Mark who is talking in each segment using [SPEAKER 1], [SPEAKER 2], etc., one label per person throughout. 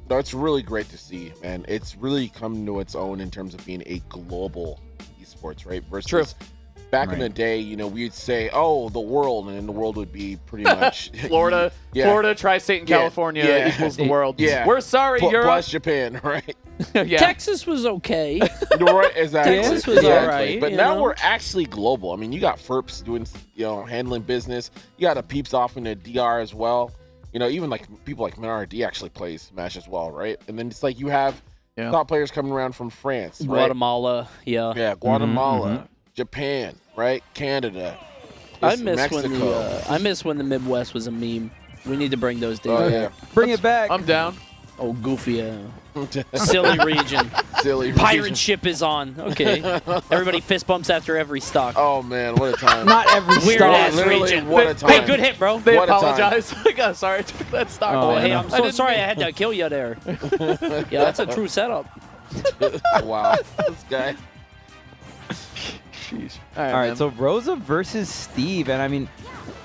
[SPEAKER 1] No, it's really great to see, man. It's really come to its own in terms of being a global esports, right? Versus back in the day, you know, we'd say, "Oh, the world," and then the world would be pretty much
[SPEAKER 2] Florida, tri-state, and California equals the world.
[SPEAKER 1] Yeah,
[SPEAKER 2] we're sorry, Europe.
[SPEAKER 1] Plus Japan, right?
[SPEAKER 3] Texas was okay.
[SPEAKER 1] Right, exactly.
[SPEAKER 3] Texas was all right.
[SPEAKER 1] But now we're actually global. I mean, you got Ferps doing, handling business. You got a Peeps off in the DR as well. You know, even like people like Menardi actually plays Smash as well, right? And then it's like you have top players coming around from France, right?
[SPEAKER 3] Guatemala,
[SPEAKER 1] Yeah, Guatemala, Japan, right? Canada.
[SPEAKER 3] I miss when the Midwest was a meme. We need to bring those days back.
[SPEAKER 4] Bring it back.
[SPEAKER 2] I'm down.
[SPEAKER 3] Oh, goofy. Silly region.
[SPEAKER 1] Silly
[SPEAKER 3] Pirate
[SPEAKER 1] region.
[SPEAKER 3] ship is on. Okay. Everybody fist bumps after every stock.
[SPEAKER 1] Oh, man, what a time.
[SPEAKER 4] Not every
[SPEAKER 3] Weird
[SPEAKER 4] stock.
[SPEAKER 3] ass region.
[SPEAKER 1] What a time.
[SPEAKER 3] Hey, good hit, bro.
[SPEAKER 2] They
[SPEAKER 1] What a time.
[SPEAKER 2] apologize. Like, oh, sorry, I took that stock.
[SPEAKER 3] Oh, hey, I'm so sorry I had to kill you there. Yeah, that's a true setup.
[SPEAKER 1] Wow, this guy.
[SPEAKER 2] Sheesh.
[SPEAKER 4] All right, so Rosa versus Steve, and I mean,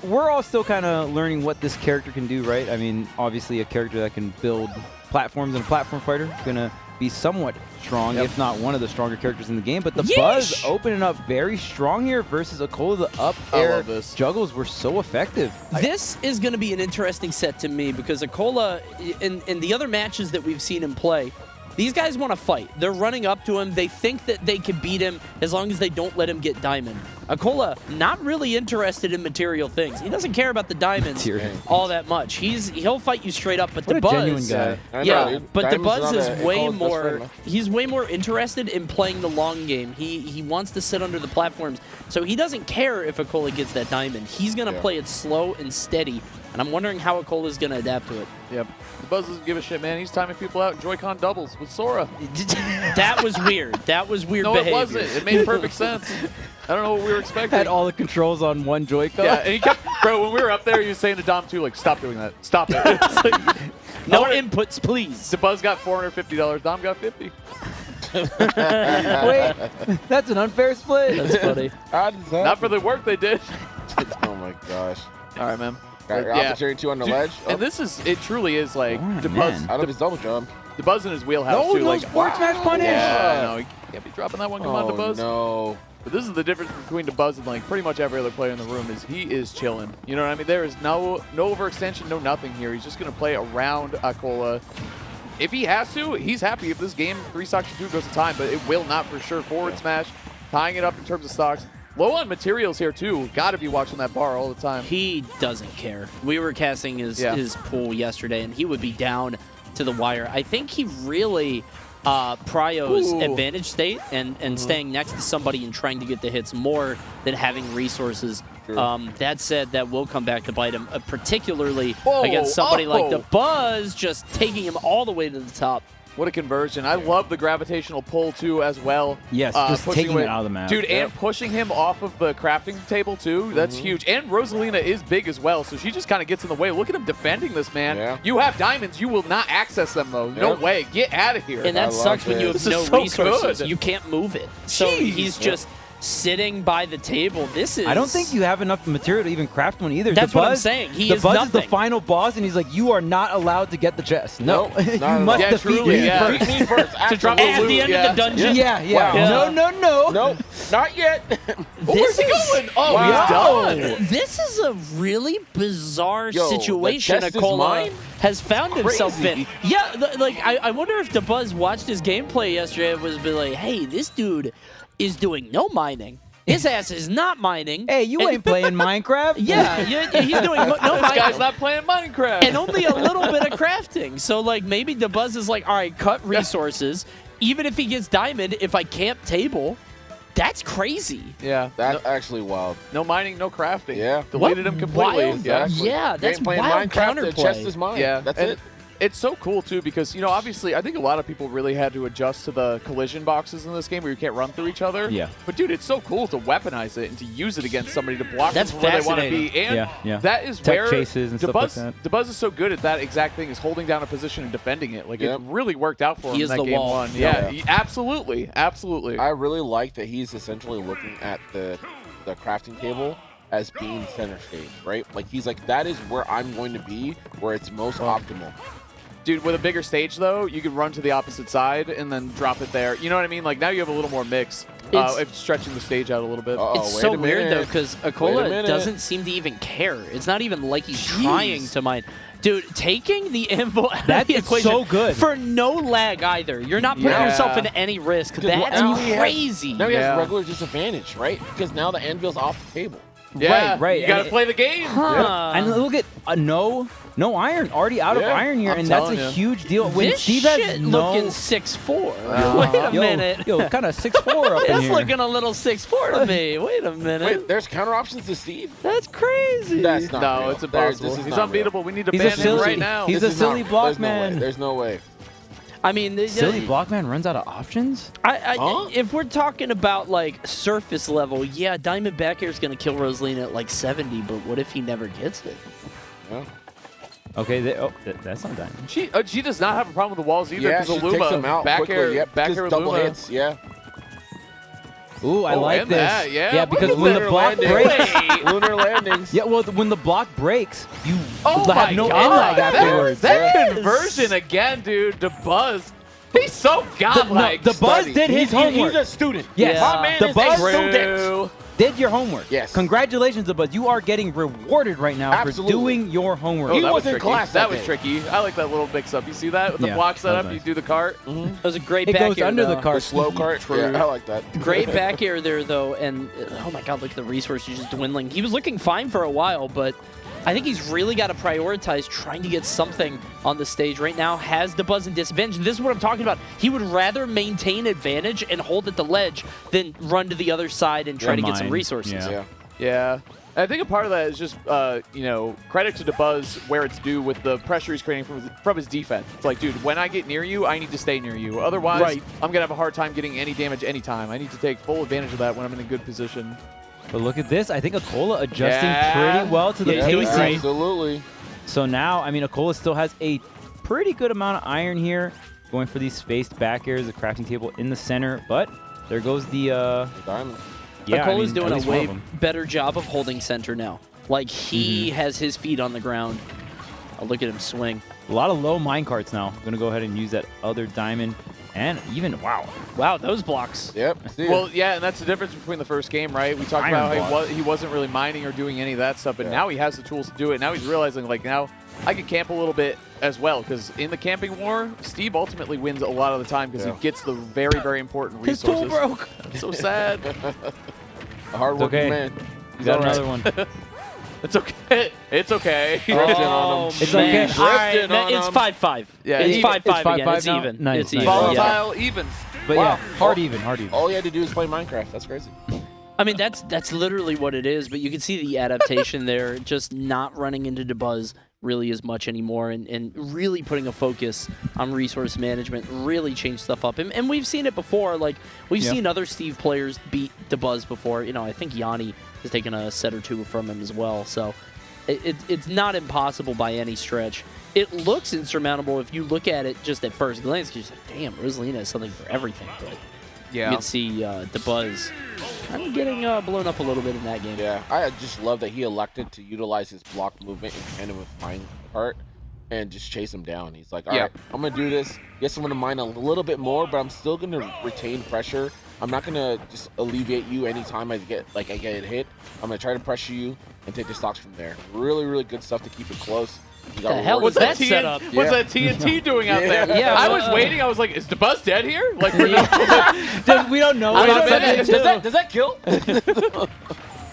[SPEAKER 4] we're all still kind of learning what this character can do, right? I mean, obviously a character that can build platforms and a platform fighter is going to be somewhat strong, if not one of the stronger characters in the game. But the Buzz opening up very strong here versus acola. The up air juggles were so effective.
[SPEAKER 3] This is going to be an interesting set to me because acola, in the other matches that we've seen him play, these guys want to fight. They're running up to him. They think that they can beat him as long as they don't let him get diamond. acola, not really interested in material things. He doesn't care about the diamonds all that much. He'll fight you straight up, but
[SPEAKER 4] What
[SPEAKER 3] the
[SPEAKER 4] a
[SPEAKER 3] Buzz,
[SPEAKER 4] genuine guy.
[SPEAKER 3] yeah, but the Buzz is way
[SPEAKER 1] Acola's
[SPEAKER 3] more. He's way more interested in playing the long game. He wants to sit under the platforms, so he doesn't care if acola gets that diamond. He's gonna play it slow and steady, and I'm wondering how acola is gonna adapt to it.
[SPEAKER 2] Yep. The Buzz doesn't give a shit, man. He's timing people out. Joy-Con doubles with Sora.
[SPEAKER 3] That was weird. That was weird
[SPEAKER 2] No,
[SPEAKER 3] behavior.
[SPEAKER 2] it wasn't. It made perfect sense. I don't know what we were expecting.
[SPEAKER 4] Had all the controls on one Joy-Con.
[SPEAKER 2] Yeah, and he kept, bro, when we were up there, he was saying to Dom too, like, stop doing that. Stop it. It's like,
[SPEAKER 3] No inputs, please.
[SPEAKER 2] the Buzz got $450. Dom got 50.
[SPEAKER 4] Wait, that's an unfair split.
[SPEAKER 3] That's funny.
[SPEAKER 2] Not for the work they did.
[SPEAKER 1] Oh, my gosh.
[SPEAKER 2] All right, man.
[SPEAKER 1] Got your opportunity to on the ledge.
[SPEAKER 2] And this is, it truly is like the Buzz,
[SPEAKER 1] Out of his double jump.
[SPEAKER 2] the Buzz in his wheelhouse
[SPEAKER 4] No,
[SPEAKER 2] too.
[SPEAKER 4] no
[SPEAKER 2] Like,
[SPEAKER 4] sports match punish.
[SPEAKER 2] yeah, no, he can't be dropping that one. Come on, the Buzz.
[SPEAKER 1] No.
[SPEAKER 2] But this is the difference between the Buzz and like pretty much every other player in the room is he is chilling. You know what I mean? There is no overextension, no nothing here. He's just gonna play around acola. If he has to, he's happy if this game 3 stocks to 2 goes to time, but it will not for sure. Forward smash, tying it up in terms of stocks. Low on materials here too. Got to be watching that bar all the time.
[SPEAKER 3] He doesn't care. We were casting his pool yesterday, and he would be down to the wire. I think he really pryos advantage state and staying next to somebody and trying to get the hits more than having resources. That said, that will come back to bite him, particularly against somebody like the Buzz, just taking him all the way to the top.
[SPEAKER 2] What a conversion. I love the gravitational pull, too, as well.
[SPEAKER 4] Yes, just
[SPEAKER 2] pushing
[SPEAKER 4] taking it out of the map.
[SPEAKER 2] Dude, and pushing him off of the crafting table, too. That's huge. And Rosalina is big as well, so she just kind of gets in the way. Look at him defending this, man.
[SPEAKER 1] Yeah.
[SPEAKER 2] You have diamonds. You will not access them, though. No way. Get out of here.
[SPEAKER 3] And that sucks when you have no resources. You can't move it. So he's just sitting by the table. This is...
[SPEAKER 4] I don't think you have enough material to even craft one either.
[SPEAKER 3] That's what I'm saying. He is
[SPEAKER 4] The Buzz
[SPEAKER 3] nothing.
[SPEAKER 4] is the final boss, and he's like, you are not allowed to get the chest. No. You must defeat
[SPEAKER 2] truly,
[SPEAKER 4] me
[SPEAKER 2] yeah.
[SPEAKER 4] first.
[SPEAKER 1] Beat me first.
[SPEAKER 2] To drop
[SPEAKER 3] At
[SPEAKER 2] a
[SPEAKER 3] the end of the dungeon.
[SPEAKER 4] Yeah.
[SPEAKER 1] Wow.
[SPEAKER 4] No.
[SPEAKER 1] Nope, not yet.
[SPEAKER 3] This is
[SPEAKER 2] going? Oh,
[SPEAKER 1] Wow.
[SPEAKER 2] he's done.
[SPEAKER 3] This is a really bizarre
[SPEAKER 1] Yo,
[SPEAKER 3] situation
[SPEAKER 1] the chest is
[SPEAKER 3] acola
[SPEAKER 1] mine?
[SPEAKER 3] has found himself in.
[SPEAKER 1] Crazy.
[SPEAKER 3] Yeah, I wonder if the Buzz watched his gameplay yesterday and was be like, hey, this dude is doing no mining. His ass is not mining.
[SPEAKER 4] Hey, you ain't playing Minecraft?
[SPEAKER 3] Yeah, he's doing no
[SPEAKER 2] This
[SPEAKER 3] mining.
[SPEAKER 2] guy's not playing Minecraft.
[SPEAKER 3] And only a little bit of crafting. So, like, maybe the Buzz is like, all right, cut resources. Even if he gets diamond, if I camp table, that's crazy.
[SPEAKER 2] Yeah.
[SPEAKER 1] That's actually wild.
[SPEAKER 2] No mining, no crafting.
[SPEAKER 1] Yeah.
[SPEAKER 2] Deleted him completely.
[SPEAKER 3] Wild,
[SPEAKER 1] Exactly.
[SPEAKER 3] Yeah, that's
[SPEAKER 1] Ain't playing
[SPEAKER 3] wild
[SPEAKER 1] Minecraft, the
[SPEAKER 3] counterplay.
[SPEAKER 1] chest is mine.
[SPEAKER 2] Yeah,
[SPEAKER 1] That's
[SPEAKER 2] and
[SPEAKER 1] it.
[SPEAKER 2] It's so cool, too, because, you know, obviously, I think a lot of people really had to adjust to the collision boxes in this game where you can't run through each other.
[SPEAKER 4] Yeah.
[SPEAKER 2] But, dude, it's so cool to weaponize it and to use it against somebody to block
[SPEAKER 3] That's
[SPEAKER 2] them from where they want to
[SPEAKER 3] fascinating.
[SPEAKER 2] be. And
[SPEAKER 4] Yeah.
[SPEAKER 2] that is
[SPEAKER 4] Tech
[SPEAKER 2] where
[SPEAKER 4] chases and stuff like that.
[SPEAKER 2] Dabuz is so good at that exact thing, is holding down a position and defending it. Like, it really worked out for him
[SPEAKER 3] He
[SPEAKER 2] in
[SPEAKER 3] is
[SPEAKER 2] that
[SPEAKER 3] the
[SPEAKER 2] game
[SPEAKER 3] wall.
[SPEAKER 2] 1.
[SPEAKER 1] Yeah.
[SPEAKER 2] Absolutely. Absolutely.
[SPEAKER 1] I really like that he's essentially looking at the crafting table as being center stage, right? Like, he's like, that is where I'm going to be, where it's most optimal.
[SPEAKER 2] Dude, with a bigger stage, though, you can run to the opposite side and then drop it there. You know what I mean? Like, now you have a little more mix if stretching the stage out a little bit.
[SPEAKER 3] It's so weird, though, because acola doesn't seem to even care. It's not even like he's trying to mine. Dude, taking the info out of the equation
[SPEAKER 4] so good.
[SPEAKER 3] for no lag either. You're not putting yourself in any risk. That's crazy.
[SPEAKER 1] Now he has regular disadvantage, right? Because now the anvil's off the table.
[SPEAKER 2] Yeah,
[SPEAKER 4] right.
[SPEAKER 2] You got to play the game.
[SPEAKER 4] And look at no iron, already out of iron here, and that's a huge deal. When
[SPEAKER 3] This
[SPEAKER 4] Steve
[SPEAKER 3] shit
[SPEAKER 4] has
[SPEAKER 3] looking 6'4". Wait a minute.
[SPEAKER 4] Yo, kind of 6'4" up in
[SPEAKER 3] It's
[SPEAKER 4] here.
[SPEAKER 3] looking a little 6'4" to me. Wait a minute.
[SPEAKER 1] Wait, there's counter options to Steve?
[SPEAKER 3] That's crazy.
[SPEAKER 1] That's not
[SPEAKER 2] No,
[SPEAKER 1] real.
[SPEAKER 2] it's impossible. He's unbeatable. We need to ban him right now.
[SPEAKER 4] He's a silly block man.
[SPEAKER 1] There's no way.
[SPEAKER 3] I mean,
[SPEAKER 4] Silly block man runs out of options?
[SPEAKER 3] If we're talking about like surface level, yeah, Diamond back air is going to kill Rosalina at like 70, but what if he never gets it?
[SPEAKER 1] Yeah.
[SPEAKER 4] Okay, that's not Diamond.
[SPEAKER 2] She does not have a problem with the walls either.
[SPEAKER 1] Yeah,
[SPEAKER 2] because
[SPEAKER 1] she takes them out
[SPEAKER 2] back
[SPEAKER 1] quickly.
[SPEAKER 2] air,
[SPEAKER 1] Yep,
[SPEAKER 2] back
[SPEAKER 1] just
[SPEAKER 2] air
[SPEAKER 1] double
[SPEAKER 2] Luma.
[SPEAKER 1] hits. Yeah.
[SPEAKER 4] Ooh, I like
[SPEAKER 2] and
[SPEAKER 4] this.
[SPEAKER 2] that, yeah.
[SPEAKER 4] Yeah, because
[SPEAKER 2] Look at
[SPEAKER 4] when the
[SPEAKER 1] Lunar
[SPEAKER 4] block
[SPEAKER 1] landings.
[SPEAKER 4] breaks,
[SPEAKER 1] Lunar landings.
[SPEAKER 4] yeah, well, when the block breaks, you
[SPEAKER 2] Oh
[SPEAKER 4] have
[SPEAKER 2] my
[SPEAKER 4] no
[SPEAKER 2] God.
[SPEAKER 4] end lag afterwards.
[SPEAKER 2] That conversion again, dude. Dabuz. He's so godlike.
[SPEAKER 4] The Buzz did his homework.
[SPEAKER 1] He's a student.
[SPEAKER 4] Yes.
[SPEAKER 1] My man
[SPEAKER 4] The
[SPEAKER 1] is
[SPEAKER 4] Buzz
[SPEAKER 1] a student.
[SPEAKER 4] Did your homework.
[SPEAKER 1] Yes.
[SPEAKER 4] Congratulations, The Buzz. You are getting rewarded right now
[SPEAKER 1] Absolutely.
[SPEAKER 4] for doing your homework.
[SPEAKER 1] He
[SPEAKER 2] that
[SPEAKER 1] was in
[SPEAKER 2] tricky.
[SPEAKER 1] class
[SPEAKER 2] That
[SPEAKER 1] that
[SPEAKER 2] was
[SPEAKER 1] day.
[SPEAKER 2] tricky. I like that little mix up. You see that? With the
[SPEAKER 4] Yeah,
[SPEAKER 2] block
[SPEAKER 4] that was
[SPEAKER 2] setup,
[SPEAKER 4] nice.
[SPEAKER 2] you do the cart.
[SPEAKER 3] That was a great
[SPEAKER 4] It
[SPEAKER 3] back
[SPEAKER 4] goes
[SPEAKER 3] air,
[SPEAKER 4] under the
[SPEAKER 3] though.
[SPEAKER 4] cart.
[SPEAKER 1] The slow cart.
[SPEAKER 2] True.
[SPEAKER 1] Yeah, I like that.
[SPEAKER 3] Great back air there, though, and oh my God, look at the resources just dwindling. He was looking fine for a while, but I think he's really got to prioritize trying to get something on the stage right now. Has the Buzz in disadvantage. This is what I'm talking about. He would rather maintain advantage and hold at the ledge than run to the other side and try to get some resources.
[SPEAKER 4] Yeah.
[SPEAKER 2] Yeah. I think a part of that is just, you know, credit to Dabuz where it's due with the pressure he's creating from his defense. It's like, dude, when I get near you, I need to stay near you. Otherwise, I'm going to have a hard time getting any damage anytime. I need to take full advantage of that when I'm in a good position.
[SPEAKER 4] But look at this. I think acola adjusting pretty well to the
[SPEAKER 3] Yeah, he's doing
[SPEAKER 4] pacing.
[SPEAKER 3] great.
[SPEAKER 1] Absolutely.
[SPEAKER 4] So now, I mean, acola still has a pretty good amount of iron here. Going for these spaced back airs, the crafting table in the center. But there goes the
[SPEAKER 1] Diamond.
[SPEAKER 4] yeah,
[SPEAKER 3] Akola's
[SPEAKER 4] at
[SPEAKER 3] doing a
[SPEAKER 4] least one
[SPEAKER 3] way
[SPEAKER 4] of them.
[SPEAKER 3] better job of holding center now. Like, he has his feet on the ground. Oh, look at him swing.
[SPEAKER 4] A lot of low minecarts now. I'm going to go ahead and use that other diamond. And even, wow.
[SPEAKER 3] Wow, those blocks.
[SPEAKER 1] Yep. See ya.
[SPEAKER 2] Well, yeah, and that's the difference between the first game, right? We talked
[SPEAKER 4] Iron
[SPEAKER 2] about how
[SPEAKER 4] block.
[SPEAKER 2] he wasn't really mining or doing any of that stuff, but now he has the tools to do it. Now he's realizing, like, now I can camp a little bit as well, because in the camping war, Steve ultimately wins a lot of the time because he gets the very, very important
[SPEAKER 3] His
[SPEAKER 2] resources.
[SPEAKER 3] tool broke.
[SPEAKER 2] It's so sad.
[SPEAKER 1] a hard-working
[SPEAKER 4] okay.
[SPEAKER 1] man.
[SPEAKER 4] You got
[SPEAKER 1] all right.
[SPEAKER 4] another one.
[SPEAKER 2] It's okay. It's okay.
[SPEAKER 1] Drifting on him.
[SPEAKER 4] It's
[SPEAKER 3] man.
[SPEAKER 4] okay.
[SPEAKER 3] All right,
[SPEAKER 1] Drifting on
[SPEAKER 3] it's
[SPEAKER 1] him.
[SPEAKER 3] 5-5.
[SPEAKER 2] Yeah,
[SPEAKER 3] it's
[SPEAKER 2] even.
[SPEAKER 3] 5-5
[SPEAKER 4] It's
[SPEAKER 3] again.
[SPEAKER 4] 5-5
[SPEAKER 3] It's
[SPEAKER 4] now?
[SPEAKER 3] even.
[SPEAKER 4] Nice,
[SPEAKER 3] It's
[SPEAKER 4] nice.
[SPEAKER 3] even. Yeah.
[SPEAKER 2] Volatile, even.
[SPEAKER 4] But
[SPEAKER 1] Wow.
[SPEAKER 4] yeah, hard even, hard even.
[SPEAKER 1] All you had to do is play Minecraft. That's crazy.
[SPEAKER 3] I mean, that's literally what it is, but you can see the adaptation there, just not running into Dabuz really as much anymore and really putting a focus on resource management, really change stuff up. And we've seen it before. Like, we've seen other Steve players beat Dabuz before. You know, I think Yanni has taken a set or two from him as well. So it's not impossible by any stretch. It looks insurmountable if you look at it just at first glance, because you're like, damn, Rosalina has something for everything. But you can see Dabuz kind of getting blown up a little bit in that game.
[SPEAKER 1] Yeah, I just love that he elected to utilize his block movement in tandem with Minecart and just chase him down. He's like, all right, I'm going to do this. Yes, I'm going to mine a little bit more, but I'm still going to retain pressure. I'm not going to just alleviate you anytime I get hit. I'm going to try to pressure you and take the stocks from there. Really, really good stuff to keep it close.
[SPEAKER 3] What the hell was that setup?
[SPEAKER 2] What's that TNT doing out there?
[SPEAKER 3] Yeah,
[SPEAKER 2] I was waiting. I was like, is Dabuz dead here? Like, we're
[SPEAKER 4] We don't know.
[SPEAKER 3] I
[SPEAKER 4] about
[SPEAKER 3] don't know.
[SPEAKER 4] that.
[SPEAKER 1] Does that kill?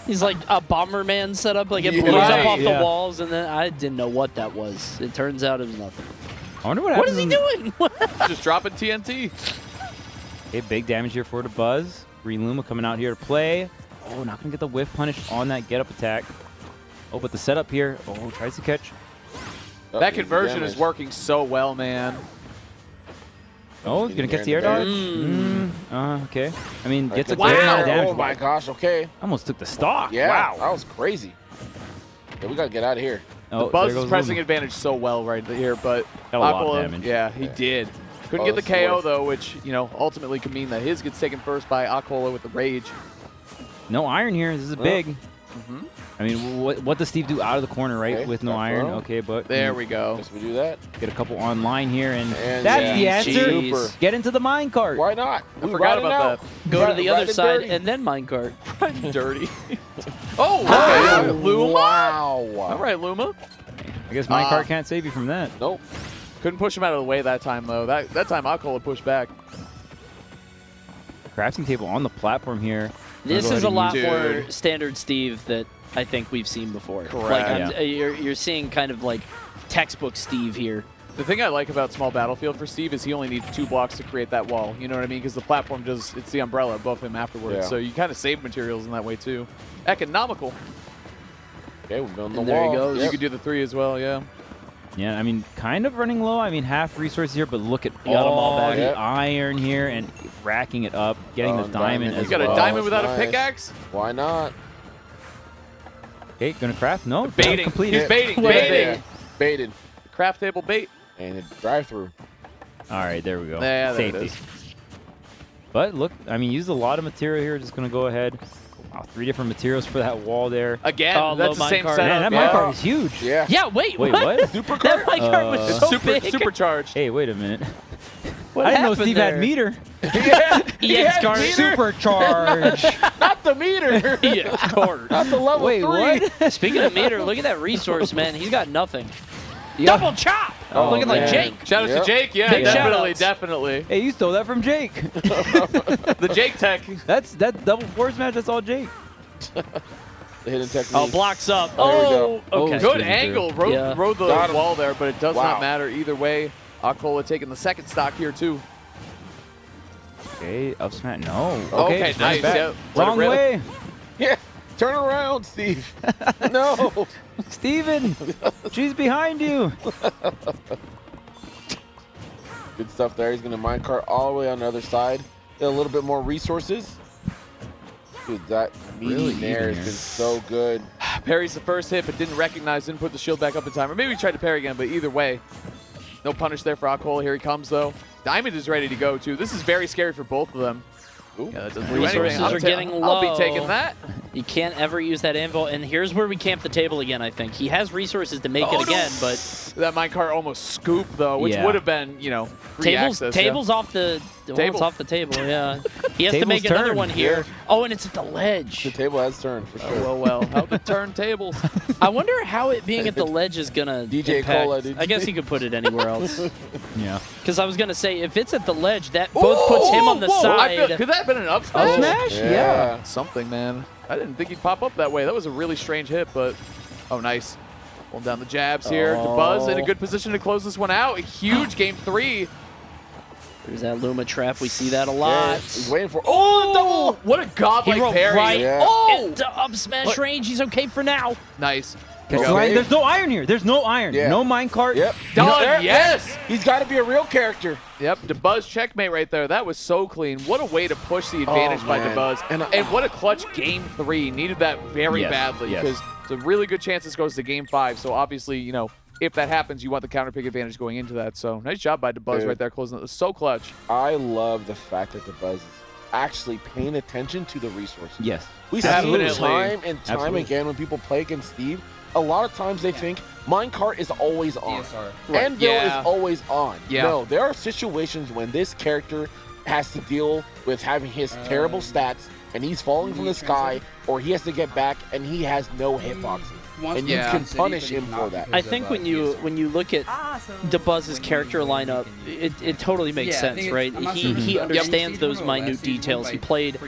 [SPEAKER 3] He's like a Bomberman setup, like it blows up off the walls, and then I didn't know what that was. It turns out it was nothing.
[SPEAKER 4] I wonder what
[SPEAKER 3] What
[SPEAKER 4] happens.
[SPEAKER 3] is he doing?
[SPEAKER 2] just dropping TNT.
[SPEAKER 4] Okay, big damage here for the Buzz. Green Luma coming out here to play. Oh, not going to get the whiff punish on that get-up attack. Oh, but the setup here. Oh, tries to catch.
[SPEAKER 2] That conversion is working so well, man.
[SPEAKER 4] Oh, he's going to catch the air dodge? Okay. I mean, gets a
[SPEAKER 1] Wow.
[SPEAKER 4] great amount of damage.
[SPEAKER 1] Oh my gosh, okay.
[SPEAKER 4] Almost took the stock.
[SPEAKER 1] Yeah,
[SPEAKER 4] Wow.
[SPEAKER 1] that was crazy. Yeah, we got to get out of here.
[SPEAKER 4] Oh,
[SPEAKER 2] Buzz
[SPEAKER 4] there
[SPEAKER 2] is
[SPEAKER 4] goes
[SPEAKER 2] pressing
[SPEAKER 4] Luma.
[SPEAKER 2] advantage so well right here, but
[SPEAKER 4] Got a lot of
[SPEAKER 2] Acola,
[SPEAKER 4] damage.
[SPEAKER 2] yeah, he did. Couldn't
[SPEAKER 1] Oh,
[SPEAKER 2] get the
[SPEAKER 1] this is
[SPEAKER 2] KO
[SPEAKER 1] worth-
[SPEAKER 2] though, which ultimately could mean that his gets taken first by Acola with the rage.
[SPEAKER 4] No iron here. This is big. I mean, what does Steve do out of the corner, right?
[SPEAKER 1] Okay,
[SPEAKER 4] with no
[SPEAKER 1] back
[SPEAKER 4] iron.
[SPEAKER 1] row.
[SPEAKER 4] Okay, but
[SPEAKER 2] There we go.
[SPEAKER 1] Guess we do that.
[SPEAKER 4] get a couple online here, and
[SPEAKER 1] And
[SPEAKER 4] that's the answer.
[SPEAKER 3] Jeez.
[SPEAKER 4] Get into the minecart.
[SPEAKER 1] Why not?
[SPEAKER 2] I forgot about
[SPEAKER 3] Go to the other
[SPEAKER 1] Riding
[SPEAKER 3] side
[SPEAKER 1] dirty.
[SPEAKER 3] and then minecart.
[SPEAKER 2] that. Dirty. Oh,
[SPEAKER 1] Wow.
[SPEAKER 2] okay. Luma.
[SPEAKER 1] Wow.
[SPEAKER 2] All right, Luma.
[SPEAKER 4] I guess minecart can't save you from that.
[SPEAKER 1] Nope.
[SPEAKER 2] Couldn't push him out of the way that time, though. That time, acola pushed back.
[SPEAKER 4] Crafting table on the platform here.
[SPEAKER 3] This
[SPEAKER 4] Go
[SPEAKER 3] is
[SPEAKER 4] ahead
[SPEAKER 3] a
[SPEAKER 4] and
[SPEAKER 3] lot
[SPEAKER 2] use-
[SPEAKER 3] more
[SPEAKER 2] Dude.
[SPEAKER 3] standard Steve that I think we've seen before.
[SPEAKER 2] Correct.
[SPEAKER 3] Like you're seeing kind of like textbook Steve here.
[SPEAKER 2] The thing I like about small battlefield for Steve is he only needs 2 blocks to create that wall. You know what I mean? Because the platform it's the umbrella above him afterwards.
[SPEAKER 1] Yeah.
[SPEAKER 2] So you kind of save materials in that way too. Economical.
[SPEAKER 1] Okay, we're building the
[SPEAKER 3] And there he
[SPEAKER 1] wall.
[SPEAKER 3] goes.
[SPEAKER 2] You
[SPEAKER 1] Yep.
[SPEAKER 2] could do the 3 as well, yeah.
[SPEAKER 4] Yeah, I mean, kind of running low. I mean, half resources here, but look at
[SPEAKER 3] You got 'em all
[SPEAKER 4] all
[SPEAKER 3] back.
[SPEAKER 4] the
[SPEAKER 1] Yep.
[SPEAKER 4] iron here and racking it up, getting the
[SPEAKER 1] Oh,
[SPEAKER 4] diamond
[SPEAKER 1] diamond
[SPEAKER 4] as
[SPEAKER 2] You got
[SPEAKER 4] well.
[SPEAKER 2] a diamond without
[SPEAKER 1] Nice.
[SPEAKER 2] a pickaxe?
[SPEAKER 1] Why not?
[SPEAKER 4] Okay, gonna craft? No,
[SPEAKER 2] Baiting.
[SPEAKER 4] complete
[SPEAKER 2] He's
[SPEAKER 4] it.
[SPEAKER 2] baiting.
[SPEAKER 3] Wait,
[SPEAKER 2] Baiting.
[SPEAKER 3] wait.
[SPEAKER 1] Baited.
[SPEAKER 2] Craft table bait.
[SPEAKER 1] And a drive-through.
[SPEAKER 4] All right, there we go.
[SPEAKER 2] Yeah, there it
[SPEAKER 4] Safety.
[SPEAKER 2] is.
[SPEAKER 4] But look, I mean, used a lot of material here. Just gonna go ahead. Wow, 3 different materials for that wall there.
[SPEAKER 2] Again,
[SPEAKER 3] Oh,
[SPEAKER 2] that's
[SPEAKER 3] low
[SPEAKER 2] the same
[SPEAKER 3] minecart.
[SPEAKER 2] setup.
[SPEAKER 4] Man, that
[SPEAKER 2] yeah.
[SPEAKER 4] minecart is huge.
[SPEAKER 1] Yeah.
[SPEAKER 3] Yeah, wait,
[SPEAKER 4] Wait,
[SPEAKER 3] what?
[SPEAKER 4] what?
[SPEAKER 3] That minecart was
[SPEAKER 4] It's
[SPEAKER 3] so
[SPEAKER 2] Super,
[SPEAKER 3] big.
[SPEAKER 2] supercharged.
[SPEAKER 4] Hey, wait a minute.
[SPEAKER 3] What
[SPEAKER 4] I didn't know
[SPEAKER 3] happened
[SPEAKER 4] Steve
[SPEAKER 3] there?
[SPEAKER 4] had meter.
[SPEAKER 3] EX
[SPEAKER 1] had
[SPEAKER 3] card.
[SPEAKER 1] meter?
[SPEAKER 4] Supercharge.
[SPEAKER 1] Not the meter.
[SPEAKER 3] EX card.
[SPEAKER 1] Not the level
[SPEAKER 4] Wait,
[SPEAKER 1] 3.
[SPEAKER 4] what?
[SPEAKER 3] Speaking of meter, look at that resource, man. He's got nothing.
[SPEAKER 4] Yeah.
[SPEAKER 3] Double chop.
[SPEAKER 1] Oh,
[SPEAKER 3] Looking like
[SPEAKER 1] man.
[SPEAKER 3] Jake.
[SPEAKER 2] Shout out
[SPEAKER 1] Yep.
[SPEAKER 2] to Jake. Yeah,
[SPEAKER 3] Big
[SPEAKER 2] definitely,
[SPEAKER 3] shout-outs.
[SPEAKER 2] definitely.
[SPEAKER 4] Hey, you stole that from Jake.
[SPEAKER 2] The Jake tech.
[SPEAKER 4] That double force match. That's all Jake.
[SPEAKER 1] The hidden technique.
[SPEAKER 3] Oh, blocks up.
[SPEAKER 1] Oh, there we go.
[SPEAKER 3] Oh, okay.
[SPEAKER 4] Oh,
[SPEAKER 2] Good
[SPEAKER 4] Squeezing
[SPEAKER 2] angle.
[SPEAKER 4] through.
[SPEAKER 3] Yeah.
[SPEAKER 2] Rode the
[SPEAKER 1] Got him.
[SPEAKER 2] wall there, but it does
[SPEAKER 1] Wow.
[SPEAKER 2] not matter either way. acola taking the second stock here, too.
[SPEAKER 4] Okay, up smash. No.
[SPEAKER 2] Okay,
[SPEAKER 4] smash
[SPEAKER 2] nice.
[SPEAKER 4] back.
[SPEAKER 2] Yeah, let it
[SPEAKER 4] Wrong
[SPEAKER 2] rip.
[SPEAKER 4] way.
[SPEAKER 1] Yeah. Turn around, Steve. No.
[SPEAKER 4] Steven, she's behind you.
[SPEAKER 1] Good stuff there. He's going to minecart all the way on the other side. Get a little bit more resources. Dude, that
[SPEAKER 4] Really
[SPEAKER 1] meeting there
[SPEAKER 4] even
[SPEAKER 1] has
[SPEAKER 4] here.
[SPEAKER 1] been so good.
[SPEAKER 2] Parries the first hit, but didn't recognize, didn't put the shield back up in time. Or maybe he tried to parry again, but either way, no punish there for acola. Here he comes, though. Diamond is ready to go, too. This is very scary for both of them.
[SPEAKER 1] Ooh.
[SPEAKER 2] Yeah, that doesn't do
[SPEAKER 3] Resources
[SPEAKER 2] anything.
[SPEAKER 3] are getting
[SPEAKER 2] I'll be
[SPEAKER 3] low.
[SPEAKER 2] taking that.
[SPEAKER 3] You can't ever use that anvil. And here's where we camp the table again, I think. He has resources to make
[SPEAKER 2] Oh,
[SPEAKER 3] it
[SPEAKER 2] no.
[SPEAKER 3] again, but
[SPEAKER 2] That minecart almost scooped, though, which
[SPEAKER 4] Yeah.
[SPEAKER 2] would have been, you know, free
[SPEAKER 3] tables
[SPEAKER 2] access.
[SPEAKER 3] tables off the well,
[SPEAKER 2] Table.
[SPEAKER 3] it's off the table, yeah. He has to
[SPEAKER 4] Tables
[SPEAKER 3] make another
[SPEAKER 4] turn.
[SPEAKER 3] one here.
[SPEAKER 1] Yeah.
[SPEAKER 3] Oh, and it's at the ledge.
[SPEAKER 1] The table has turned for sure.
[SPEAKER 2] Oh, well. How the turntables.
[SPEAKER 3] I wonder how it being at the ledge is gonna
[SPEAKER 1] DJ
[SPEAKER 3] impact.
[SPEAKER 1] Cola, did
[SPEAKER 3] I guess
[SPEAKER 1] you-
[SPEAKER 3] he could put it anywhere else.
[SPEAKER 4] Yeah.
[SPEAKER 3] Because I was gonna say if it's at the ledge, that both puts him on the
[SPEAKER 2] Whoa, I
[SPEAKER 3] side.
[SPEAKER 2] feel, could that have been an up
[SPEAKER 4] Up
[SPEAKER 2] smash?
[SPEAKER 4] smash? Yeah.
[SPEAKER 2] Something, man. I didn't think he'd pop up that way. That was a really strange hit, but oh, nice. Pulling down the jabs here.
[SPEAKER 3] Oh.
[SPEAKER 2] Dabuz in a good position to close this one out. A huge game 3.
[SPEAKER 3] There's that Luma trap. We see that a
[SPEAKER 1] Yeah,
[SPEAKER 3] lot.
[SPEAKER 1] he's waiting for. Oh, double.
[SPEAKER 2] What a godlike
[SPEAKER 3] He rolled
[SPEAKER 2] parry.
[SPEAKER 3] right
[SPEAKER 1] Yeah.
[SPEAKER 2] Oh,
[SPEAKER 3] into up smash
[SPEAKER 2] What?
[SPEAKER 3] range. He's okay for now.
[SPEAKER 2] nice.
[SPEAKER 4] Catch the
[SPEAKER 1] Okay.
[SPEAKER 4] line. There's no iron here. There's no iron.
[SPEAKER 1] Yeah.
[SPEAKER 4] No minecart.
[SPEAKER 1] Yep.
[SPEAKER 2] Done,
[SPEAKER 1] There-
[SPEAKER 2] yes.
[SPEAKER 1] He's got to be a real character.
[SPEAKER 2] Yep, Dabuz checkmate right there. That was so clean. What a way to push the advantage by
[SPEAKER 1] man.
[SPEAKER 2] Dabuz. And what a clutch game 3. Needed that very
[SPEAKER 4] Yes,
[SPEAKER 2] badly
[SPEAKER 4] yes.
[SPEAKER 2] because it's a really good chance this goes to game 5. So obviously, you know, if that happens, you want the counter pick advantage going into that. So nice job by Dabuz
[SPEAKER 1] Dude.
[SPEAKER 2] right there, closing it. So clutch.
[SPEAKER 1] I love the fact that the Buzz is actually paying attention to the resources.
[SPEAKER 4] Yes.
[SPEAKER 1] We see
[SPEAKER 2] Absolutely.
[SPEAKER 1] it time and time
[SPEAKER 4] Absolutely.
[SPEAKER 1] again when people play against Steve. A lot of times they think minecart is always on.
[SPEAKER 2] Right.
[SPEAKER 1] Anvil
[SPEAKER 2] Yeah.
[SPEAKER 1] is always on.
[SPEAKER 2] Yeah.
[SPEAKER 1] No, there are situations when this character has to deal with having his terrible stats and he's falling from the sky, or he has to get back and he has no hitboxes. And you
[SPEAKER 2] Yeah.
[SPEAKER 1] can punish him for that.
[SPEAKER 3] I think when you look at Dabuz's character lineup, it totally makes sense, right? He understands those minute details. He played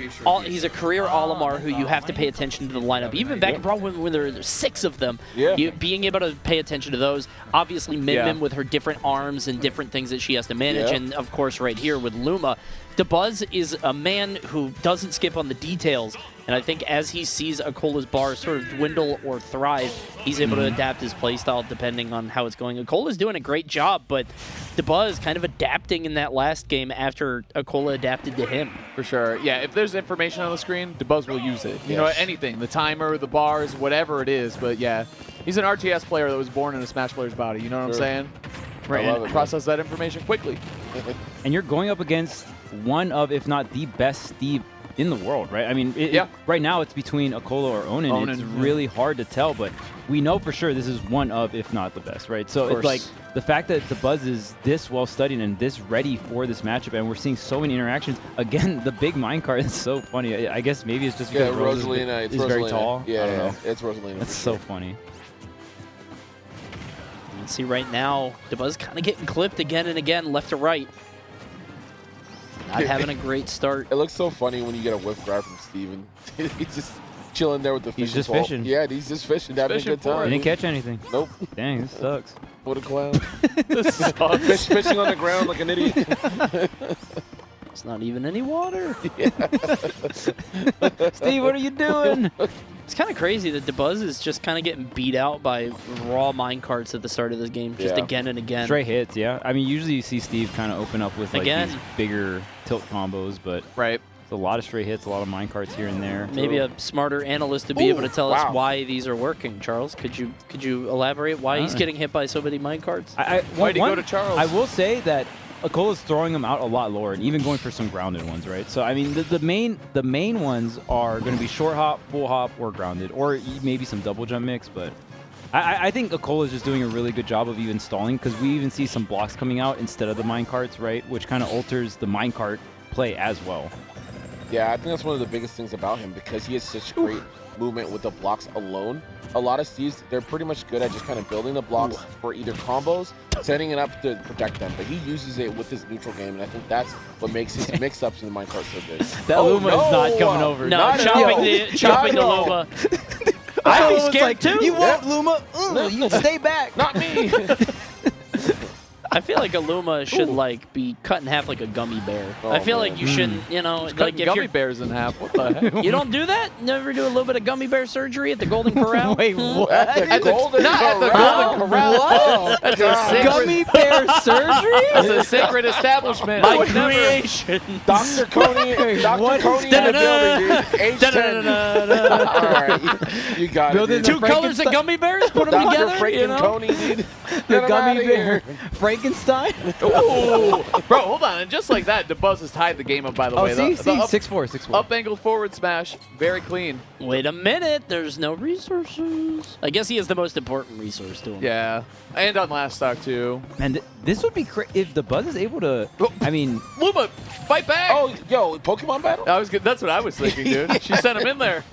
[SPEAKER 3] he's a career Olimar who you have to pay attention to the lineup. Even back in Brawl when there are 6 of them,
[SPEAKER 1] Yeah.
[SPEAKER 3] being able to pay attention to those. Obviously, Min
[SPEAKER 2] Yeah.
[SPEAKER 3] Min with her different arms and different things that she has to manage,
[SPEAKER 1] Yeah.
[SPEAKER 3] and of course right here with Luma. Dabuz is a man who doesn't skip on the details, and I think as he sees Acola's bar sort of dwindle or thrive, he's able to adapt his playstyle depending on how it's going. Acola's doing a great job, but Dabuz kind of adapting in that last game after Acola adapted to him.
[SPEAKER 2] For sure. Yeah, if there's information on the screen, Dabuz will use it. You know,
[SPEAKER 1] Yes.
[SPEAKER 2] anything. The timer, the bars, whatever it is. But yeah, he's an RTS player that was born in a Smash player's body. You know what I'm
[SPEAKER 1] Sure.
[SPEAKER 2] saying?
[SPEAKER 1] I love it, man.
[SPEAKER 2] Process that information quickly.
[SPEAKER 4] And you're going up against one of, if not the best Steve in the world, right? I mean, right now it's between Acola or Onin. It's really hard to tell, but we know for sure this is one of, if not the best, right? So it's like the fact that Dabuz is this well studied and this ready for this matchup, and we're seeing so many interactions. Again, the big minecart is so funny. I guess maybe it's just because
[SPEAKER 1] Rosalina
[SPEAKER 4] is very tall.
[SPEAKER 1] Yeah,
[SPEAKER 4] I don't know.
[SPEAKER 1] it's Rosalina.
[SPEAKER 4] That's so funny.
[SPEAKER 3] You can see right now, Dabuz kind of getting clipped again and again, left to right. Not having a great start.
[SPEAKER 1] It looks so funny when you get a whiff grab from Steven. He's just chilling there with the fishing
[SPEAKER 4] He's just
[SPEAKER 1] pole.
[SPEAKER 4] fishing.
[SPEAKER 1] Yeah, he's just fishing, having a good time.
[SPEAKER 4] He didn't catch anything.
[SPEAKER 1] Nope.
[SPEAKER 4] Dang, this sucks.
[SPEAKER 1] What a clown. Fishing on the ground like an idiot.
[SPEAKER 3] It's not even any water.
[SPEAKER 4] Steve, what are you doing?
[SPEAKER 3] It's kind of crazy that Dabuz is just kind of getting beat out by raw minecarts at the start of this game, just again and again.
[SPEAKER 4] Straight hits, yeah. I mean, usually you see Steve kind of open up with like these bigger tilt combos, but it's a lot of straight hits, a lot of minecarts here and there.
[SPEAKER 3] Maybe a smarter analyst to be able to tell us why these are working. Charles, could you elaborate why he's getting hit by so many minecarts?
[SPEAKER 2] Why'd you go to Charles?
[SPEAKER 4] I will say that Acola's throwing them out a lot lower and even going for some grounded ones, right? So, I mean, the main ones are going to be short hop, full hop, or grounded, or maybe some double jump mix, but I think Acola is just doing a really good job of even stalling, because we even see some blocks coming out instead of the minecarts, right? Which kind of alters the minecart play as well.
[SPEAKER 1] Yeah, I think that's one of the biggest things about him, because he has such great movement with the blocks alone. A lot of Steves, they're pretty much good at just kind of building the blocks for either combos, setting it up to protect them, but he uses it with his neutral game, and I think that's what makes his mix-ups in the minecart so good.
[SPEAKER 4] That Luma is not coming over.
[SPEAKER 3] No, chopping the Luma. I'd be scared
[SPEAKER 4] like,
[SPEAKER 3] too.
[SPEAKER 4] You won't, Luma. You stay back.
[SPEAKER 1] Not me.
[SPEAKER 3] I feel like a Luma should like be cut in half like a gummy bear. I feel like you shouldn't, you know, like if
[SPEAKER 2] gummy bears in half. What the heck?
[SPEAKER 3] You don't do that? Never do a little bit of gummy bear surgery at the Golden Corral?
[SPEAKER 4] Wait, what?
[SPEAKER 1] At the Golden
[SPEAKER 2] Golden Corral.
[SPEAKER 4] What?
[SPEAKER 2] That's a sacred,
[SPEAKER 4] Gummy bear surgery?
[SPEAKER 2] that's a sacred establishment.
[SPEAKER 3] My creation.
[SPEAKER 1] Dr. Coney, Dr. Coney in the building, dude. Age 10. All right, you got it.
[SPEAKER 4] Building
[SPEAKER 1] Dude.
[SPEAKER 3] Two colors of gummy bears, put them
[SPEAKER 1] Dr.
[SPEAKER 3] together,
[SPEAKER 1] freaking
[SPEAKER 3] you know?
[SPEAKER 1] Coney, dude.
[SPEAKER 4] The gummy bear. Frankenstein?
[SPEAKER 2] Ooh. Bro, hold on. And just like that, Dabuz has tied the game up, by the way.
[SPEAKER 4] See?
[SPEAKER 2] The up,
[SPEAKER 4] 6-4, 6-4.
[SPEAKER 2] up angled forward smash. Very clean.
[SPEAKER 3] Wait a minute, there's no resources. I guess he is the most important resource to him.
[SPEAKER 2] Yeah. And on last stock, too.
[SPEAKER 4] And this would be if Dabuz is able to, I mean...
[SPEAKER 2] Luma, fight back.
[SPEAKER 1] Oh, yo, Pokemon battle?
[SPEAKER 2] I was good. That's what I was thinking, dude. She sent him in there.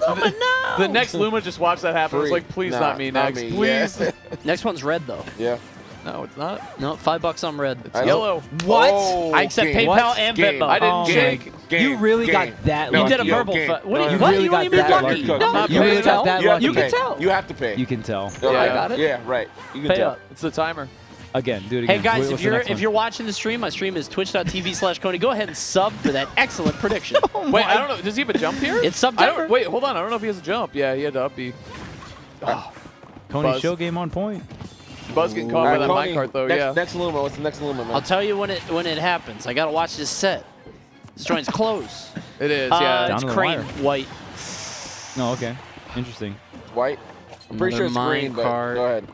[SPEAKER 3] Luma, no!
[SPEAKER 2] The next Luma just watched that happen. I was like, please, not me next.
[SPEAKER 1] Me.
[SPEAKER 2] Please.
[SPEAKER 1] Yeah.
[SPEAKER 3] Next one's red, though.
[SPEAKER 1] Yeah.
[SPEAKER 2] No, it's not.
[SPEAKER 3] No, $5 on red.
[SPEAKER 2] It's yellow.
[SPEAKER 4] What?
[SPEAKER 1] Oh,
[SPEAKER 3] I accept
[SPEAKER 1] game.
[SPEAKER 3] PayPal and
[SPEAKER 1] Game.
[SPEAKER 3] Venmo.
[SPEAKER 2] I didn't
[SPEAKER 1] Game.
[SPEAKER 4] You really
[SPEAKER 1] Game.
[SPEAKER 4] got that
[SPEAKER 1] No,
[SPEAKER 3] You did a
[SPEAKER 1] yo,
[SPEAKER 3] verbal.
[SPEAKER 1] game.
[SPEAKER 3] What?
[SPEAKER 1] No,
[SPEAKER 3] You
[SPEAKER 4] really
[SPEAKER 3] don't
[SPEAKER 4] got
[SPEAKER 3] even
[SPEAKER 4] that
[SPEAKER 3] get
[SPEAKER 4] lucky.
[SPEAKER 3] lucky.
[SPEAKER 1] No,
[SPEAKER 3] No,
[SPEAKER 4] You really got that
[SPEAKER 1] You have
[SPEAKER 4] lucky.
[SPEAKER 1] to
[SPEAKER 3] can
[SPEAKER 1] pay.
[SPEAKER 3] tell.
[SPEAKER 1] You have to pay.
[SPEAKER 4] You can tell.
[SPEAKER 1] Yeah,
[SPEAKER 3] I got it.
[SPEAKER 1] Yeah, right. You can
[SPEAKER 3] Pay
[SPEAKER 1] tell.
[SPEAKER 3] up.
[SPEAKER 2] It's the timer.
[SPEAKER 4] Again, do it again.
[SPEAKER 3] Hey guys,
[SPEAKER 4] What's the next
[SPEAKER 3] if
[SPEAKER 4] one?
[SPEAKER 3] you're watching the stream, my stream is twitch.tv/Coney. Go ahead and sub for that excellent prediction.
[SPEAKER 2] Wait, I don't know. Does he have a jump here?
[SPEAKER 3] It's sub
[SPEAKER 2] I don't,
[SPEAKER 3] Denver.
[SPEAKER 2] wait, hold on. I don't know if he has a jump. Yeah, he had to up B. Oh,
[SPEAKER 4] Coney's
[SPEAKER 2] Buzz.
[SPEAKER 4] show game on point.
[SPEAKER 2] Buzz getting caught by that minecart, though.
[SPEAKER 1] Next,
[SPEAKER 2] Yeah.
[SPEAKER 1] Next Luma. What's the next Luma, man?
[SPEAKER 3] I'll tell you when it happens. I gotta watch this set. This joint's close.
[SPEAKER 2] It is, yeah.
[SPEAKER 3] It's
[SPEAKER 4] Down to the
[SPEAKER 3] cream,
[SPEAKER 4] wire.
[SPEAKER 3] white.
[SPEAKER 4] Oh, okay. Interesting.
[SPEAKER 1] White. I'm pretty sure it's green, but
[SPEAKER 3] minecart.
[SPEAKER 1] go ahead.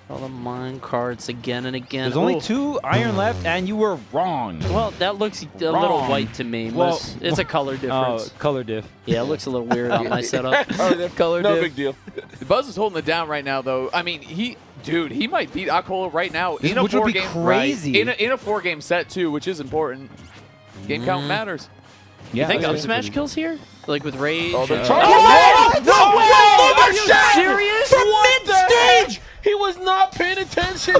[SPEAKER 3] All the mine carts again and again.
[SPEAKER 4] There's only
[SPEAKER 3] Ooh.
[SPEAKER 4] 2 iron left, and you were wrong.
[SPEAKER 3] Well, that looks a little
[SPEAKER 4] Wrong.
[SPEAKER 3] white to me.
[SPEAKER 4] Well,
[SPEAKER 3] It's a color difference.
[SPEAKER 4] Color diff.
[SPEAKER 3] Yeah, it looks a little weird on my setup.
[SPEAKER 4] Color
[SPEAKER 1] No
[SPEAKER 4] diff.
[SPEAKER 1] big deal.
[SPEAKER 2] Buzz is holding it down right now, though. I mean, he might beat Acola right now in a
[SPEAKER 4] Which would be
[SPEAKER 2] 4-game
[SPEAKER 4] crazy.
[SPEAKER 2] in a 4-game set too, which is important. Game count matters.
[SPEAKER 4] Yeah,
[SPEAKER 3] You think
[SPEAKER 4] that's
[SPEAKER 3] up smash kills here? Like with rage?
[SPEAKER 1] Oh, the
[SPEAKER 3] or-
[SPEAKER 1] charge.
[SPEAKER 3] No way! Are you
[SPEAKER 1] shot
[SPEAKER 3] serious?
[SPEAKER 1] from
[SPEAKER 3] What
[SPEAKER 1] mid-stage. He was not paying attention.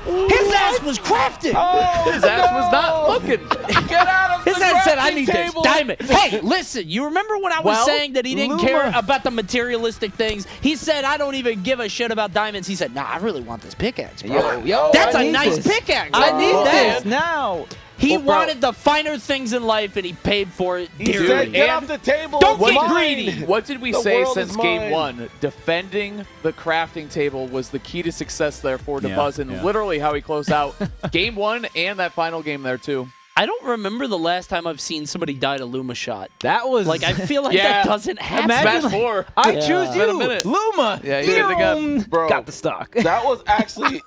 [SPEAKER 3] His ass was crafting.
[SPEAKER 1] Oh,
[SPEAKER 2] His ass was not looking.
[SPEAKER 1] Get out of
[SPEAKER 3] His
[SPEAKER 1] the
[SPEAKER 3] ass said, "I
[SPEAKER 1] crafting
[SPEAKER 3] need
[SPEAKER 1] table.
[SPEAKER 3] this diamond." Hey, listen. You remember when I was
[SPEAKER 2] Well,
[SPEAKER 3] saying that he didn't
[SPEAKER 4] Luma.
[SPEAKER 3] care about the materialistic things? He said, "I don't even give a shit about diamonds." He said, "Nah, I really want this pickaxe, bro."
[SPEAKER 4] Yo,
[SPEAKER 3] That's
[SPEAKER 4] I
[SPEAKER 3] a
[SPEAKER 4] need
[SPEAKER 3] nice
[SPEAKER 4] this.
[SPEAKER 3] pickaxe.
[SPEAKER 4] I
[SPEAKER 3] bro.
[SPEAKER 4] need
[SPEAKER 1] Oh,
[SPEAKER 4] this now.
[SPEAKER 3] He
[SPEAKER 1] Well, bro.
[SPEAKER 3] wanted the finer things in life, and he paid for it
[SPEAKER 1] He
[SPEAKER 3] dearly.
[SPEAKER 1] said, "Get off the table.
[SPEAKER 3] Don't
[SPEAKER 1] It's
[SPEAKER 3] get
[SPEAKER 1] mine."
[SPEAKER 3] greedy.
[SPEAKER 2] What did we
[SPEAKER 1] The
[SPEAKER 2] say
[SPEAKER 1] world
[SPEAKER 2] since
[SPEAKER 1] is
[SPEAKER 2] game
[SPEAKER 1] mine.
[SPEAKER 2] 1? Defending the crafting table was the key to success there for
[SPEAKER 4] Yeah,
[SPEAKER 2] Dabuz, and
[SPEAKER 4] yeah.
[SPEAKER 2] literally how he closed out game 1 and that final game there too.
[SPEAKER 3] I don't remember the last time I've seen somebody die to Luma shot.
[SPEAKER 4] That was
[SPEAKER 3] Like, I feel like
[SPEAKER 2] Yeah.
[SPEAKER 3] that doesn't happen.
[SPEAKER 4] Imagine-
[SPEAKER 2] Smash 4.
[SPEAKER 4] I
[SPEAKER 3] Yeah.
[SPEAKER 4] choose
[SPEAKER 2] Wait a
[SPEAKER 4] you,
[SPEAKER 2] minute.
[SPEAKER 4] Luma.
[SPEAKER 2] Yeah, you did it again.
[SPEAKER 1] Bro.
[SPEAKER 4] Got the stock.
[SPEAKER 1] That was actually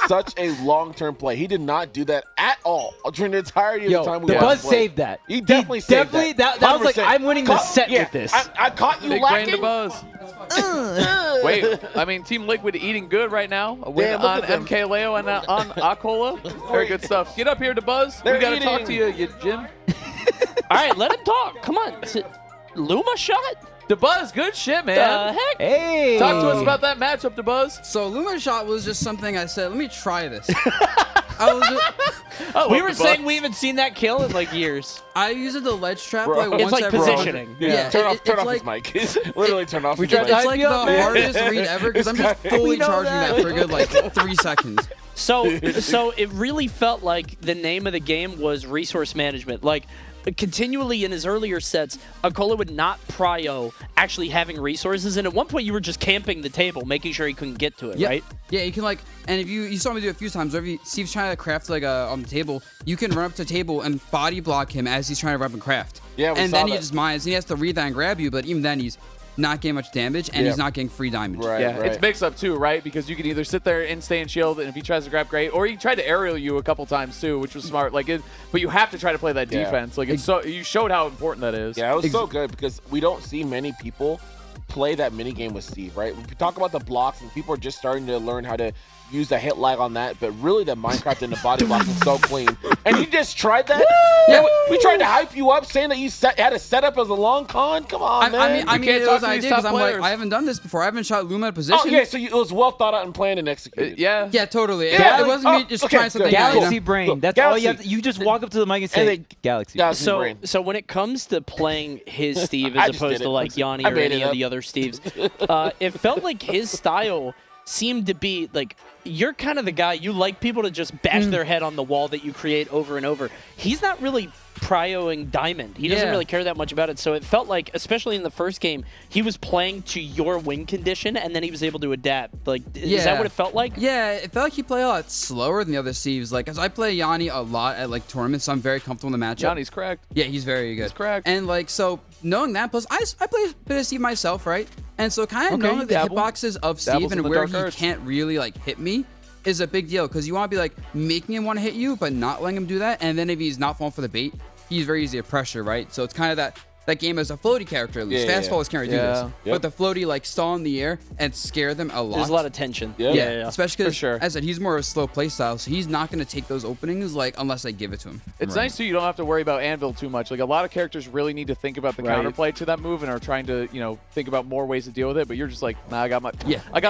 [SPEAKER 1] such a long-term play. He did not do that at all during the entirety of the time we
[SPEAKER 4] the
[SPEAKER 1] watched
[SPEAKER 4] Buzz
[SPEAKER 1] play.
[SPEAKER 4] saved that.
[SPEAKER 1] He definitely saved
[SPEAKER 4] that was like,
[SPEAKER 1] 100%.
[SPEAKER 4] I'm winning the set with this.
[SPEAKER 1] I caught you
[SPEAKER 2] Big brain
[SPEAKER 1] lacking.
[SPEAKER 2] Dabuz. Wait, I mean, Team Liquid eating good right now. A win
[SPEAKER 1] look
[SPEAKER 2] on
[SPEAKER 1] at them.
[SPEAKER 2] MK Leo and on Acola. Very good stuff. Get up here, Dabuz. We got to talk to you, Jim.
[SPEAKER 3] All right, let him talk. Come on. Luma shot?
[SPEAKER 2] Dabuz, good shit, man.
[SPEAKER 3] The heck?
[SPEAKER 4] Hey.
[SPEAKER 2] Talk to us about that matchup, Dabuz.
[SPEAKER 5] So Luma shot was just something I said, let me try this. I was just,
[SPEAKER 3] We were saying we haven't seen that kill in like years.
[SPEAKER 5] I use it the ledge trap
[SPEAKER 1] Bro.
[SPEAKER 5] like
[SPEAKER 3] It's
[SPEAKER 5] once
[SPEAKER 3] like
[SPEAKER 5] every
[SPEAKER 3] positioning.
[SPEAKER 5] Yeah,
[SPEAKER 1] turn off
[SPEAKER 5] it's
[SPEAKER 1] his
[SPEAKER 5] like,
[SPEAKER 1] mic. Literally turn off his
[SPEAKER 4] tried
[SPEAKER 1] mic.
[SPEAKER 4] to
[SPEAKER 5] It's like
[SPEAKER 4] hype
[SPEAKER 5] the
[SPEAKER 4] you up, man.
[SPEAKER 5] hardest read ever because I'm just fully charging that for a good like 3 seconds.
[SPEAKER 3] So it really felt like the name of the game was resource management. Like, continually in his earlier sets, acola would not prio actually having resources, and at one point you were just camping the table, making sure he couldn't get to it,
[SPEAKER 5] Yeah.
[SPEAKER 3] right?
[SPEAKER 5] Yeah, you can like, and if you saw me do it a few times, whenever Steve's trying to craft like on the table, you can run up to the table and body block him as he's trying to run up and craft.
[SPEAKER 1] Yeah, we
[SPEAKER 5] and
[SPEAKER 1] saw
[SPEAKER 5] then he
[SPEAKER 1] that.
[SPEAKER 5] just mines, and he has to read that and grab you, but even then he's not getting much damage, and he's not getting free damage.
[SPEAKER 1] Right,
[SPEAKER 2] Yeah,
[SPEAKER 1] right.
[SPEAKER 2] it's mix up too, right? Because you can either sit there and stay in shield, and if he tries to grab, great, or he tried to aerial you a couple times too, which was smart. Like, but you have to try to play that
[SPEAKER 1] Yeah.
[SPEAKER 2] defense. Like, it's so you showed how important that is.
[SPEAKER 1] Yeah, it was so good because we don't see many people play that mini game with Steve, right? We talk about the blocks and people are just starting to learn how to use the hit lag on that, but really the Minecraft and the body block is so clean. And you just tried that? Yeah, we tried to hype you up saying that you had a setup as a long con? Come on, man.
[SPEAKER 5] I mean,
[SPEAKER 2] can't
[SPEAKER 5] it
[SPEAKER 2] talk
[SPEAKER 5] was
[SPEAKER 2] to
[SPEAKER 5] an
[SPEAKER 2] these
[SPEAKER 5] idea
[SPEAKER 2] top
[SPEAKER 5] because I'm like,
[SPEAKER 2] players.
[SPEAKER 5] I haven't done this before. I haven't shot Luma in position.
[SPEAKER 1] Oh, yeah, so it was well thought out and planned and executed.
[SPEAKER 2] Yeah.
[SPEAKER 5] Yeah, totally.
[SPEAKER 1] Yeah,
[SPEAKER 5] It wasn't me
[SPEAKER 1] oh,
[SPEAKER 5] just
[SPEAKER 1] okay,
[SPEAKER 5] trying something
[SPEAKER 1] good.
[SPEAKER 5] out, you know?
[SPEAKER 4] Galaxy brain. That's
[SPEAKER 1] Galaxy.
[SPEAKER 4] all you have to, you just walk up to the mic and say,
[SPEAKER 1] And
[SPEAKER 4] Galaxy.
[SPEAKER 1] Galaxy
[SPEAKER 3] So,
[SPEAKER 1] brain.
[SPEAKER 3] so when it comes to playing his Steve
[SPEAKER 1] I
[SPEAKER 3] as
[SPEAKER 1] just
[SPEAKER 3] opposed
[SPEAKER 1] did
[SPEAKER 3] to
[SPEAKER 1] it.
[SPEAKER 3] like Yanni
[SPEAKER 1] I
[SPEAKER 3] or
[SPEAKER 1] made
[SPEAKER 3] any
[SPEAKER 1] it
[SPEAKER 3] of
[SPEAKER 1] up.
[SPEAKER 3] the other Steves, it felt like his style seemed to be like, you're kind of the guy, you like people to just bash their head on the wall that you create over and over. He's not really prioing Diamond. He doesn't
[SPEAKER 5] Yeah.
[SPEAKER 3] really care that much about it. So it felt like, especially in the first game, he was playing to your win condition and then he was able to adapt. Like, is that what it felt like?
[SPEAKER 5] Yeah, it felt like he played a lot slower than the other Steves. Like, as I play Yanni a lot at like tournaments, so I'm very comfortable in the matchup.
[SPEAKER 2] Johnny's cracked.
[SPEAKER 5] Yeah, he's very good.
[SPEAKER 2] He's cracked.
[SPEAKER 5] And like, so knowing that, plus I play a bit of Steve myself, right? And so kind of
[SPEAKER 2] Okay,
[SPEAKER 5] knowing
[SPEAKER 2] you
[SPEAKER 5] the
[SPEAKER 2] dabble.
[SPEAKER 5] hitboxes of Steve
[SPEAKER 2] Dabbles in
[SPEAKER 5] and
[SPEAKER 2] the
[SPEAKER 5] where
[SPEAKER 2] dark
[SPEAKER 5] he
[SPEAKER 2] arts.
[SPEAKER 5] can't really like hit me is a big deal because you want to be like making him want to hit you, but not letting him do that. And then if he's not falling for the bait, he's very easy to pressure, right? So it's kind of that game as a floaty character at least.
[SPEAKER 1] Yeah,
[SPEAKER 5] Fast
[SPEAKER 1] yeah.
[SPEAKER 5] fallers can't really do
[SPEAKER 2] Yeah.
[SPEAKER 5] this.
[SPEAKER 1] Yep.
[SPEAKER 5] But the floaty like stall in the air and scare them a lot.
[SPEAKER 3] There's a lot of tension.
[SPEAKER 1] Yeah.
[SPEAKER 5] Yeah, especially because,
[SPEAKER 2] For sure.
[SPEAKER 5] as I said, he's more of a slow play style, so he's not going to take those openings like unless I give it to him.
[SPEAKER 2] It's nice too. You don't have to worry about Anvil too much. Like a lot of characters really need to think about the
[SPEAKER 3] Right.
[SPEAKER 2] counterplay to that move and are trying to, think about more ways to deal with it. But you're just like, nah, I got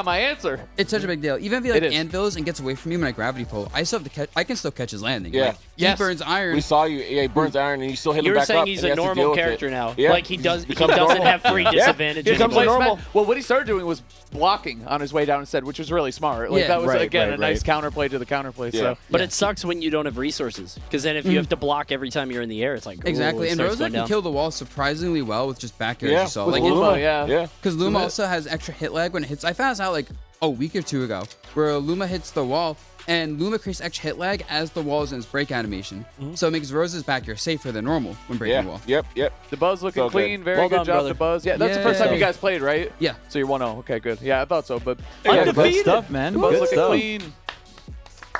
[SPEAKER 2] my answer.
[SPEAKER 5] It's such a big deal. Even if he like
[SPEAKER 2] It is.
[SPEAKER 5] anvils and gets away from me when I gravity pull, I still have to catch. I can still catch his landing.
[SPEAKER 1] Yeah.
[SPEAKER 5] Like,
[SPEAKER 2] Yes.
[SPEAKER 5] he burns iron.
[SPEAKER 1] We saw you. Yeah, he burns iron and you still hit him
[SPEAKER 3] You were
[SPEAKER 1] back
[SPEAKER 3] saying
[SPEAKER 1] up.
[SPEAKER 3] he's
[SPEAKER 1] and he
[SPEAKER 3] a
[SPEAKER 1] has to deal
[SPEAKER 3] normal
[SPEAKER 1] with
[SPEAKER 3] character
[SPEAKER 1] it.
[SPEAKER 3] now.
[SPEAKER 1] Yeah.
[SPEAKER 3] Like he doesn't
[SPEAKER 1] becomes
[SPEAKER 3] have
[SPEAKER 1] normal.
[SPEAKER 3] free
[SPEAKER 1] Yeah.
[SPEAKER 3] disadvantages.
[SPEAKER 1] He becomes
[SPEAKER 3] anymore.
[SPEAKER 1] normal.
[SPEAKER 2] Well, what he started doing was blocking on his way down instead, which was really smart. Like
[SPEAKER 5] Yeah.
[SPEAKER 2] that was
[SPEAKER 4] Right,
[SPEAKER 2] again
[SPEAKER 4] right,
[SPEAKER 2] a nice
[SPEAKER 4] right.
[SPEAKER 2] counterplay to the counterplay.
[SPEAKER 1] Yeah.
[SPEAKER 2] So
[SPEAKER 3] But it sucks when you don't have resources, because then if you have to block every time you're in the air, it's like, ooh,
[SPEAKER 5] Exactly,
[SPEAKER 3] it
[SPEAKER 5] and
[SPEAKER 3] starts
[SPEAKER 5] Rosa
[SPEAKER 3] going
[SPEAKER 5] can
[SPEAKER 3] down.
[SPEAKER 5] kill the wall surprisingly well with just back air.
[SPEAKER 1] Yeah,
[SPEAKER 5] As you saw.
[SPEAKER 1] with
[SPEAKER 5] Like,
[SPEAKER 2] Luma, yeah.
[SPEAKER 1] Yeah.
[SPEAKER 5] because Luma also has extra hit lag when it hits. I found this out like a week or two ago, where Luma hits the wall, and Luma creates extra hit lag as the wall is in its break animation. So it makes Rosa's back air safer than normal when breaking
[SPEAKER 1] Yeah.
[SPEAKER 5] the wall.
[SPEAKER 1] Yep.
[SPEAKER 2] the Buzz looking
[SPEAKER 1] So good.
[SPEAKER 2] clean. Very
[SPEAKER 3] Well
[SPEAKER 2] good
[SPEAKER 3] done,
[SPEAKER 2] job,
[SPEAKER 3] brother.
[SPEAKER 2] the Buzz. Yeah, that's the first
[SPEAKER 5] Yeah.
[SPEAKER 2] time you guys played, right?
[SPEAKER 5] Yeah.
[SPEAKER 2] So you're 1-0. Okay, good. Yeah, I thought so. But
[SPEAKER 4] Yeah,
[SPEAKER 3] Undefeated.
[SPEAKER 4] good stuff, man.
[SPEAKER 2] the Buzz
[SPEAKER 4] Good
[SPEAKER 2] looking
[SPEAKER 4] stuff.
[SPEAKER 2] clean.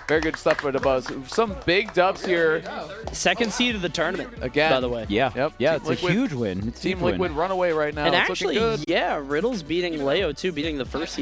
[SPEAKER 2] Very good stuff for the Buzz. Some big dubs here
[SPEAKER 3] Second seed of the tournament,
[SPEAKER 2] again.
[SPEAKER 3] by the way.
[SPEAKER 4] Yeah.
[SPEAKER 2] Yep.
[SPEAKER 4] Yeah,
[SPEAKER 2] Team
[SPEAKER 4] it's
[SPEAKER 2] Liquid-
[SPEAKER 4] a huge win. It's a
[SPEAKER 2] Team
[SPEAKER 4] huge win.
[SPEAKER 2] Liquid runaway right now.
[SPEAKER 3] And
[SPEAKER 2] It's
[SPEAKER 3] actually,
[SPEAKER 2] looking good.
[SPEAKER 3] yeah, Riddle's beating Leo too, beating the first seed.